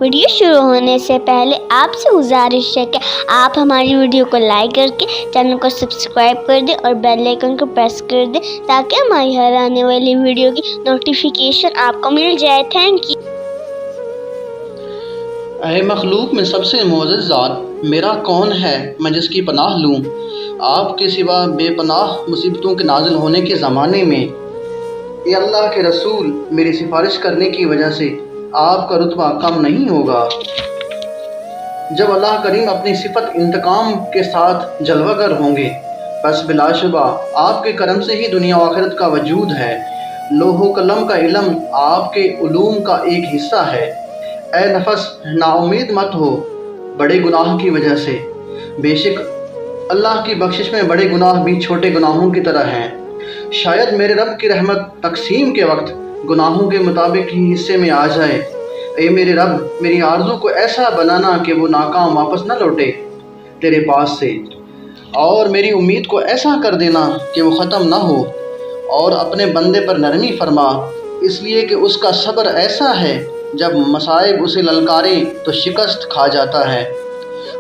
Video شروع ہونے سے پہلے آپ سے گزارش ہے کہ آپ ہماری ویڈیو کو لائک کر کے چینل کو سبسکرائب کر دیں اور بیل آئیکن کو پریس کر دیں تاکہ ہماری ہر آنے والی ویڈیو کی نوٹیفیکیشن آپ کو مل جائے۔ Thank you. اے مخلوق میں سب سے معزز ذات میرا کون ہے میں جس کی پناہ لوں؟ آپ کے سوا بے پناہ مصیبتوں کے نازل ہونے کے زمانے میں اے اللہ کے رسول میری سفارش کرنے کی وجہ سے آپ کا رتبہ کم نہیں ہوگا۔ جب اللہ کریم اپنی صفت انتقام کے ساتھ جلوہ گر ہوں گے پس بلا شبہ آپ کے کرم سے ہی دنیا و آخرت کا وجود ہے۔ لوح و قلم کا علم آپ کے علوم کا ایک حصہ ہے۔ اے نفس نا امید مت ہو بڑے گناہ کی وجہ سے، بے شک اللہ کی بخشش میں بڑے گناہ بھی چھوٹے گناہوں کی طرح ہیں۔ شاید میرے رب کی رحمت تقسیم کے وقت گناہوں کے مطابق ہی حصے میں آ جائے۔ اے میرے رب میری آرزو کو ایسا بنانا کہ وہ ناکام واپس نہ لوٹے تیرے پاس سے، اور میری امید کو ایسا کر دینا کہ وہ ختم نہ ہو، اور اپنے بندے پر نرمی فرما اس لیے کہ اس کا صبر ایسا ہے جب مصائب اسے للکاریں تو شکست کھا جاتا ہے،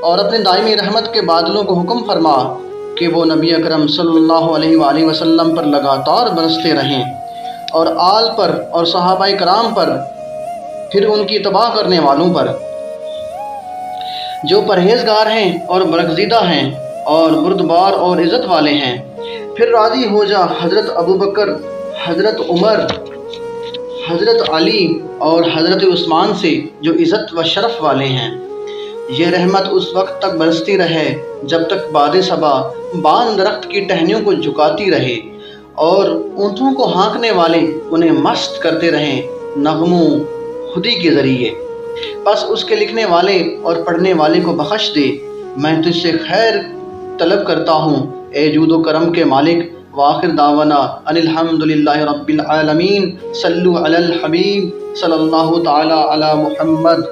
اور اپنے دائمی رحمت کے بادلوں کو حکم فرما کہ وہ نبی اکرم صلی اللہ علیہ وآلہ وسلم پر لگاتار برستے رہیں، اور آل پر اور صحابہ کرام پر، پھر ان کی تباہ کرنے والوں پر جو پرہیزگار ہیں اور برگزیدہ ہیں اور بردبار اور عزت والے ہیں۔ پھر راضی ہو جا حضرت ابوبکر، حضرت عمر، حضرت علی اور حضرت عثمان سے جو عزت و شرف والے ہیں۔ یہ رحمت اس وقت تک برستی رہے جب تک باد صبا بان درخت کی ٹہنیوں کو جھکاتی رہے اور اونٹوں کو ہانکنے والے انہیں مست کرتے رہیں نغموں خودی کے ذریعے۔ بس اس کے لکھنے والے اور پڑھنے والے کو بخش دے، میں تجھ سے خیر طلب کرتا ہوں اے جود و کرم کے مالک۔ وآخر دعوانا ان الحمدللہ رب العالمین۔ صلو علی الحبیب صلی اللہ تعالی علی محمد۔